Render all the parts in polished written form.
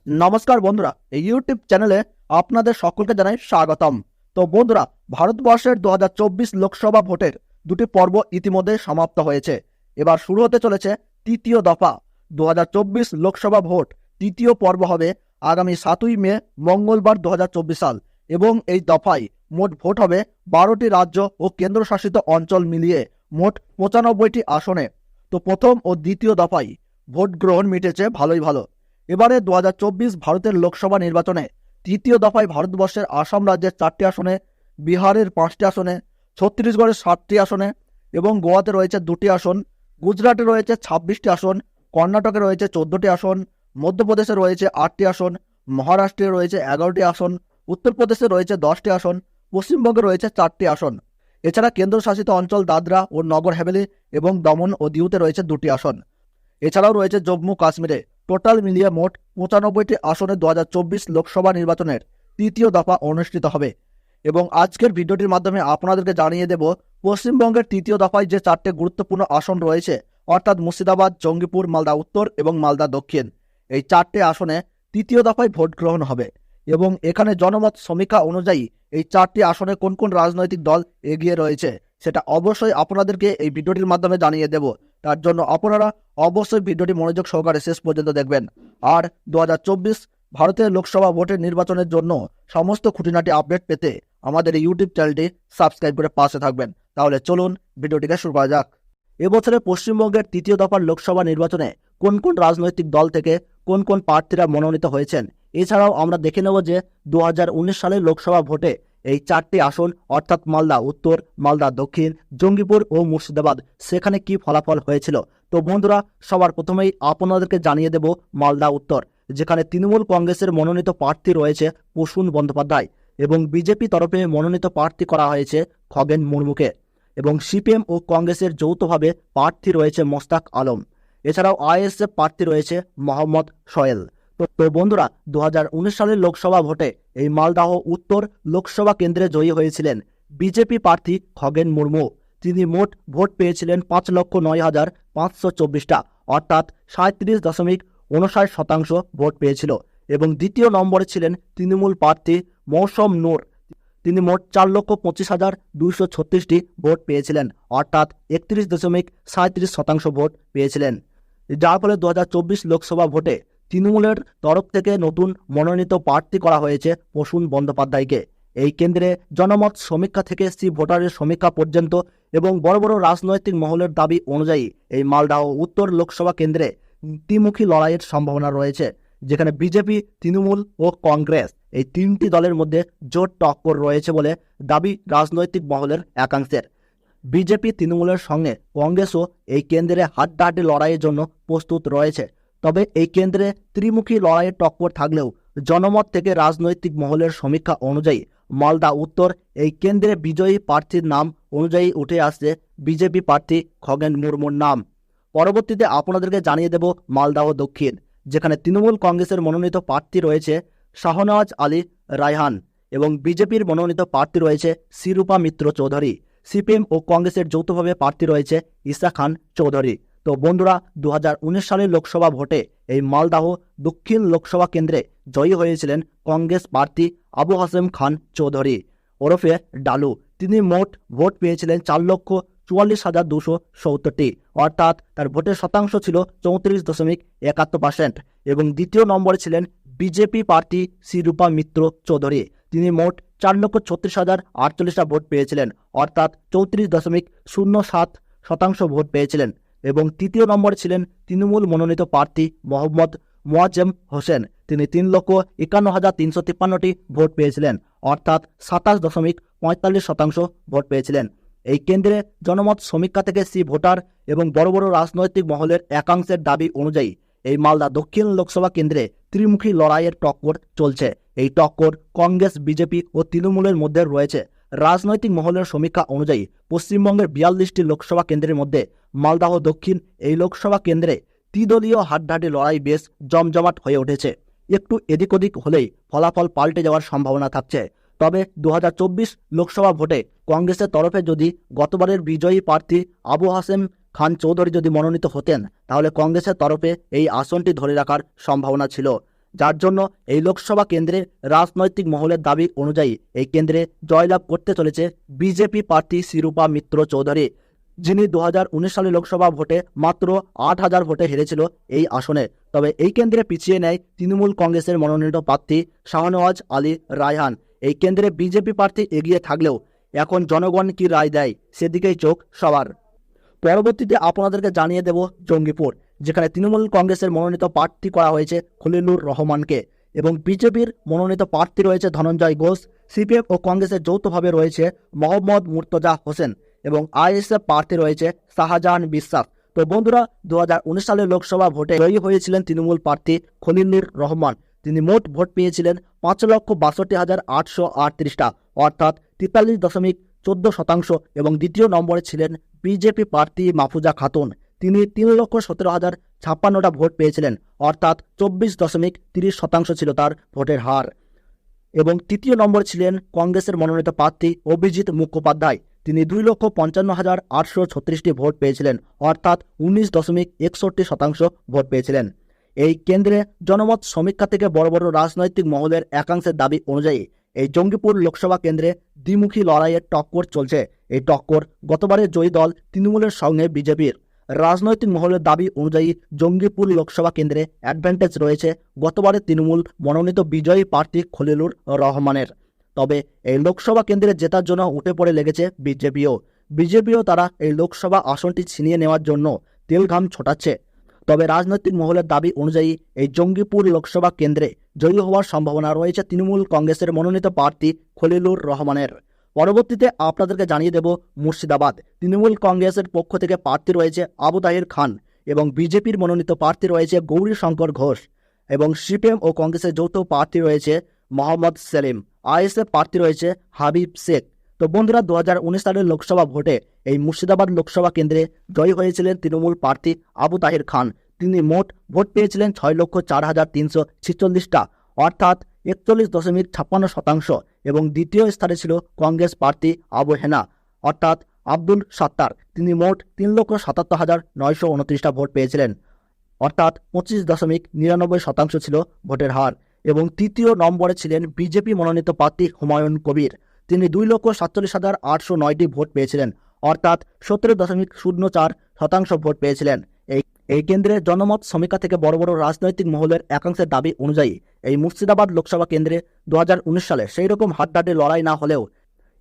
নমস্কার বন্ধুরা, এই ইউটিউব চ্যানেলে আপনাদের সকলকে জানাই স্বাগতম। তো বন্ধুরা, ভারতবর্ষের 2024 লোকসভা ভোটের দুটি পর্ব ইতিমধ্যে সমাপ্ত হয়েছে। এবার শুরু হতে চলেছে তৃতীয় দফা 2024 লোকসভা ভোট। তৃতীয় পর্ব হবে আগামী 7ই মে মঙ্গলবার 2024 সাল, এবং এই দফায় মোট ভোট হবে 12টি রাজ্য ও কেন্দ্রশাসিত অঞ্চল মিলিয়ে মোট 95টি আসনে। তো প্রথম ও দ্বিতীয় দফায় ভোট গ্রহণ মিটেছে ভালোই ভালো। এবারে 2024 ভারতের লোকসভা নির্বাচনে তৃতীয় দফায় ভারতবর্ষের আসাম রাজ্যের 4টি আসনে, বিহারের 5টি আসনে, ছত্তিশগড়ের 7টি আসনে এবং গোয়াতে রয়েছে 2টি আসন, গুজরাটে রয়েছে 26টি আসন, কর্ণাটকে রয়েছে 14টি আসন, মধ্যপ্রদেশে রয়েছে 8টি আসন, মহারাষ্ট্রে রয়েছে 11টি আসন, উত্তরপ্রদেশে রয়েছে 10টি আসন, পশ্চিমবঙ্গে রয়েছে 4টি আসন। এছাড়া কেন্দ্রশাসিত অঞ্চল দাদরা ও নগর হাভেলি এবং দমন ও দিউতে রয়েছে 2টি আসন। এছাড়াও রয়েছে জম্মু কাশ্মীরে। টোটাল মিলিয়ে মোট 95টি আসনে 2024 লোকসভা নির্বাচনের তৃতীয় দফা অনুষ্ঠিত হবে। এবং আজকের ভিডিওটির মাধ্যমে আপনাদেরকে জানিয়ে দেব পশ্চিমবঙ্গের তৃতীয় দফায় যে 4টে গুরুত্বপূর্ণ আসন রয়েছে, অর্থাৎ মুর্শিদাবাদ, জঙ্গিপুর, মালদা উত্তর এবং মালদা দক্ষিণ, এই 4টে আসনে তৃতীয় দফায় ভোট গ্রহণ হবে। এবং এখানে জনমত সমীক্ষা অনুযায়ী এই 4টি আসনে কোন কোন রাজনৈতিক দল এগিয়ে রয়েছে সেটা অবশ্যই আপনাদেরকে এই ভিডিওটির মাধ্যমে জানিয়ে দেব। তার জন্য আপনারা অবশ্যই ভিডিওটি মনোযোগ সহকারে শেষ পর্যন্ত দেখবেন। আর 2024 ভারতের লোকসভা ভোটের নির্বাচনের জন্য সমস্ত খুঁটিনাটি আপডেট পেতে আমাদের এই ইউটিউব চ্যানেলটি সাবস্ক্রাইব করে পাশে থাকবেন। তাহলে চলুন ভিডিওটিকে শুরু করা যাক। এবছরে পশ্চিমবঙ্গের তৃতীয় দফার লোকসভা নির্বাচনে কোন কোন রাজনৈতিক দল থেকে কোন কোন প্রার্থীরা মনোনীত হয়েছেন, এছাড়াও আমরা দেখে নেব যে 2019 সালের লোকসভা ভোটে এই 4টি আসন অর্থাৎ মালদা উত্তর, মালদা দক্ষিণ, জঙ্গিপুর ও মুর্শিদাবাদ সেখানে কি ফলাফল হয়েছিল। তো বন্ধুরা, সবার প্রথমেই আপনাদেরকে জানিয়ে দেব মালদা উত্তর, যেখানে তৃণমূল কংগ্রেসের মনোনীত প্রার্থী রয়েছে প্রসূন বন্দ্যোপাধ্যায় এবং বিজেপি তরফে মনোনীত প্রার্থী করা হয়েছে খগেন মুর্মুকে, এবং সিপিএম ও কংগ্রেসের যৌথভাবে প্রার্থী রয়েছে মোস্তাক আলম। এছাড়াও আইএসএফ প্রার্থী রয়েছে মোহাম্মদ সোহেল। তো বন্ধুরা, 2019 সালের লোকসভা ভোটে এই মালদাহ উত্তর লোকসভা কেন্দ্রে জয়ী হয়েছিলেন বিজেপি প্রার্থী খগেন মুর্মু। তিনি মোট ভোট পেয়েছিলেন 5,09,524টা, অর্থাৎ 37.59% ভোট পেয়েছিল। এবং দ্বিতীয় নম্বরে ছিলেন তৃণমূল প্রার্থী মৌসম নূর। তিনি মোট 4,25,236টি ভোট পেয়েছিলেন, অর্থাৎ 31.37% ভোট পেয়েছিলেন। যার ফলে 2024 লোকসভা ভোটে তৃণমূলের তরফ থেকে নতুন মনোনীত প্রার্থী করা হয়েছে প্রসূন বন্দ্যোপাধ্যায়কে। এই কেন্দ্রে জনমত সমীক্ষা থেকে ভোটারের সমীক্ষা পর্যন্ত এবং বড় বড় রাজনৈতিক মহলের দাবি অনুযায়ী এই মালদহ উত্তর লোকসভা কেন্দ্রে ত্রিমুখী লড়াইয়ের সম্ভাবনা রয়েছে, যেখানে বিজেপি, তৃণমূল ও কংগ্রেস এই 3টি দলের মধ্যে জোট টক্কর রয়েছে বলে দাবি রাজনৈতিক মহলের একাংশের। বিজেপি, তৃণমূলের সঙ্গে কংগ্রেসও এই কেন্দ্রে হাড্ডাহাড্ডি লড়াইয়ের জন্য প্রস্তুত রয়েছে। তবে এই কেন্দ্রে ত্রিমুখী লড়াইয়ের টক্কর থাকলেও জনমত থেকে রাজনৈতিক মহলের সমীক্ষা অনুযায়ী মালদা উত্তর এই কেন্দ্রে বিজয়ী প্রার্থীর নাম অনুযায়ী উঠে আসছে বিজেপি প্রার্থী খগেন মুর্মুর নাম। পরবর্তীতে আপনাদেরকে জানিয়ে দেব মালদাহ দক্ষিণ, যেখানে তৃণমূল কংগ্রেসের মনোনীত প্রার্থী রয়েছে শাহনওয়াজ আলী রায়হান এবং বিজেপির মনোনীত প্রার্থী রয়েছে শিরূপা মিত্র চৌধুরী। সিপিএম ও কংগ্রেসের যৌথভাবে প্রার্থী রয়েছে ঈসা খান চৌধুরী। তো বন্ধুরা, 2019 সালের লোকসভা ভোটে এই মালদাহ দক্ষিণ লোকসভা কেন্দ্রে জয়ী হয়েছিলেন কংগ্রেস প্রার্থী আবু হাসেম খান চৌধুরী ওরফে ডালু। তিনি মোট ভোট পেয়েছিলেন 4,44,270টি, অর্থাৎ তার ভোটের শতাংশ ছিল 34.71%। এবং দ্বিতীয় নম্বরে ছিলেন বিজেপি প্রার্থী শিরূপা মিত্র চৌধুরী। তিনি মোট 4,36,048টা ভোট পেয়েছিলেন, অর্থাৎ 34.07% ভোট পেয়েছিলেন। এবং তৃতীয় নম্বরে ছিলেন তৃণমূল মনোনীত প্রার্থী মোহাম্মদ মোয়াজ্জেম হোসেন। তিনি 3,51,353টি ভোট পেয়েছিলেন, অর্থাৎ 27.45% ভোট পেয়েছিলেন। এই কেন্দ্রে জনমত সমীক্ষা থেকে ভোটার এবং বড় বড় রাজনৈতিক মহলের একাংশের দাবি অনুযায়ী এই মালদা দক্ষিণ লোকসভা কেন্দ্রে ত্রিমুখী লড়াইয়ের টক্কর চলছে। এই টক্কর কংগ্রেস, বিজেপি ও তৃণমূলের মধ্যে রয়েছে। রাজনৈতিক মহলের সমীক্ষা অনুযায়ী পশ্চিমবঙ্গের 42টি লোকসভা কেন্দ্রের মধ্যে মালদাহ দক্ষিণ এই লোকসভা কেন্দ্রে ত্রিদলীয় হাড্ডাহাড্ডি লড়াই বেশ জমজমাট হয়ে উঠেছে। একটু এদিক ওদিক হলেই ফলাফল পাল্টে যাওয়ার সম্ভাবনা থাকছে। তবে 2024 লোকসভা ভোটে কংগ্রেসের তরফে যদি গতবারের বিজয়ী প্রার্থী আবু হাসেম খান চৌধুরী যদি মনোনীত হতেন, তাহলে কংগ্রেসের তরফে এই আসনটি ধরে রাখার সম্ভাবনা ছিল। যার জন্য এই লোকসভা কেন্দ্রে রাজনৈতিক মহলের দাবি অনুযায়ী এই কেন্দ্রে জয়লাভ করতে চলেছে বিজেপি প্রার্থী শিরূপা মিত্র চৌধুরী, যিনি 2019 সালে লোকসভা ভোটে মাত্র 8,000 ভোটে হেরেছিল এই আসনে। তবে এই কেন্দ্রে পিছিয়ে নেয় তৃণমূল কংগ্রেসের মনোনীত প্রার্থী শাহনওয়াজ আলী রায়হান। এই কেন্দ্রে বিজেপি প্রার্থী এগিয়ে থাকলেও এখন জনগণ কি রায় দেয় সেদিকেই চোখ সবার। পরবর্তীতে আপনাদেরকে জানিয়ে দেব জঙ্গিপুর, যেখানে তৃণমূল কংগ্রেসের মনোনীত প্রার্থী করা হয়েছে খলিলুর রহমানকে এবং বিজেপির মনোনীত প্রার্থী রয়েছে ধনঞ্জয় ঘোষ। সিপিএম ও কংগ্রেসের যৌথভাবে রয়েছে মোহাম্মদ মুর্তজা হোসেন এবং আইএসএফ প্রার্থী রয়েছে শাহজাহান বিশ্বাস। তো বন্ধুরা, 2019 সালের লোকসভা ভোটে জয়ী হয়েছিলেন তৃণমূল প্রার্থী খলিলুর রহমান। তিনি মোট ভোট পেয়েছিলেন 5,62,838টা, অর্থাৎ 43.14%। এবং দ্বিতীয় নম্বরে ছিলেন বিজেপি প্রার্থী মাহফুজা খাতুন। তিনি 3,17,056টা ভোট পেয়েছিলেন, অর্থাৎ 24.30% ছিল তার ভোটের হার। এবং তৃতীয় নম্বর ছিলেন কংগ্রেসের মনোনীত প্রার্থী অভিজিৎ মুখোপাধ্যায়। তিনি 2,55,836টি ভোট পেয়েছিলেন, অর্থাৎ 19.61% ভোট পেয়েছিলেন। এই কেন্দ্রে জনমত সমীক্ষা থেকে বড় বড় রাজনৈতিক মহলের একাংশের দাবি অনুযায়ী এই জঙ্গিপুর লোকসভা কেন্দ্রে দ্বিমুখী লড়াইয়ের টক্কর চলছে। এই টক্কর গতবারের জয়ী দল তৃণমূলের সঙ্গে বিজেপির। রাজনৈতিক মহলের দাবি অনুযায়ী জঙ্গিপুর লোকসভা কেন্দ্রে অ্যাডভান্টেজ রয়েছে গতবারের তৃণমূল মনোনীত বিজয়ী প্রার্থী খলিলুর রহমানের। তবে এই লোকসভা কেন্দ্রে জেতার জন্য উঠে পড়ে লেগেছে বিজেপিও তারা এই লোকসভা আসনটি ছিনিয়ে নেওয়ার জন্য তেলঘাম ছোটাচ্ছে। তবে রাজনৈতিক মহলের দাবি অনুযায়ী এই জঙ্গিপুর লোকসভা কেন্দ্রে জয়ী হওয়ার সম্ভাবনা রয়েছে তৃণমূল কংগ্রেসের মনোনীত প্রার্থী খলিলুর রহমানের। পরবর্তীতে আপনাদেরকে জানিয়ে দেব মুর্শিদাবাদ। তৃণমূল কংগ্রেসের পক্ষ থেকে প্রার্থী রয়েছে আবু তাহির খান এবং বিজেপির মনোনীত প্রার্থী রয়েছে গৌরী শঙ্কর ঘোষ এবং সিপিএম ও কংগ্রেসের যৌথ প্রার্থী রয়েছে মোহাম্মদ সেলিম। আইএসএফ প্রার্থী রয়েছে হাবিব শেখ। তো বন্ধুরা, 2019 সালের লোকসভা ভোটে এই মুর্শিদাবাদ লোকসভা কেন্দ্রে জয়ী হয়েছিলেন তৃণমূল প্রার্থী আবু তাহির খান। তিনি মোট ভোট পেয়েছিলেন 6,04,346টা, অর্থাৎ 41.56%। এবং দ্বিতীয় স্থানে ছিল কংগ্রেস প্রার্থী আবু হেনা অর্থাৎ আব্দুল সাত্তার। তিনি মোট 3,77,929টা ভোট পেয়েছিলেন, অর্থাৎ 25.99% ছিল ভোটের হার। এবং তৃতীয় নম্বরে ছিলেন বিজেপি মনোনীত প্রার্থী হুমায়ুন কবির। তিনি 2,47,809টি ভোট পেয়েছিলেন, অর্থাৎ 17.04% ভোট পেয়েছিলেন। এই কেন্দ্রে জনমত সমীক্ষা থেকে বড় বড় রাজনৈতিক মহলের একাংশের দাবি অনুযায়ী এই মুর্শিদাবাদ লোকসভা কেন্দ্রে 2019 সালে সেই রকম হাড্ডাহাড্ডি লড়াই না হলেও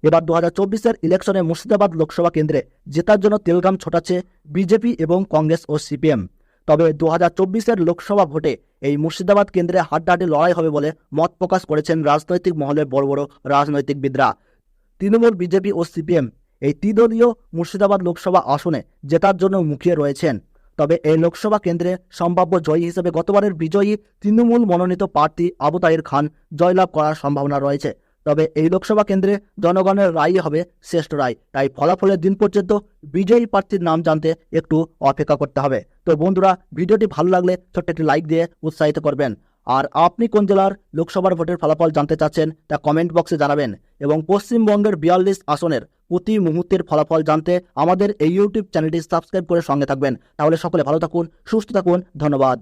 এবার 2024-এর ইলেকশনে মুর্শিদাবাদ লোকসভা কেন্দ্রে জেতার জন্য তেলঘাম ছোটাচ্ছে বিজেপি এবং কংগ্রেস ও সিপিএম। তবে 2024-এর লোকসভা ভোটে এই মুর্শিদাবাদ কেন্দ্রে হাড্ডাহাড্ডি লড়াই হবে বলে মত প্রকাশ করেছেন রাজনৈতিক মহলের বড় বড় রাজনৈতিকবিদরা। তৃণমূল, বিজেপি ও সিপিএম এই ত্রিদলীয় মুর্শিদাবাদ লোকসভা আসনে জেতার জন্য মুখিয়ে রয়েছেন। তবে এই লোকসভা কেন্দ্রে সম্ভাব্য জয়ী হিসেবে গতবারের বিজয়ী তৃণমূল মনোনীত প্রার্থী আবু তাহির খান জয়লাভ করার সম্ভাবনা রয়েছে। তবে এই লোকসভা কেন্দ্রে জনগণের রায়ই হবে শ্রেষ্ঠ রায়। তাই ফলাফলের দিন পর্যন্ত বিজয়ী প্রার্থীর নাম জানতে একটু অপেক্ষা করতে হবে। তো বন্ধুরা, ভিডিওটি ভালো লাগলে ছোট্ট একটি লাইক দিয়ে উৎসাহিত করবেন। আর আপনি কোন জেলার লোকসভার ভোটের ফলাফল জানতে চাচ্ছেন তা কমেন্ট বক্সে জানাবেন। এবং পশ্চিমবঙ্গের 42 আসনের প্রতি মুহূর্তের ফলাফল জানতে আমাদের এই ইউটিউব চ্যানেলটি সাবস্ক্রাইব করে সঙ্গে থাকবেন। তাহলে সকলে ভালো থাকুন, সুস্থ থাকুন। ধন্যবাদ।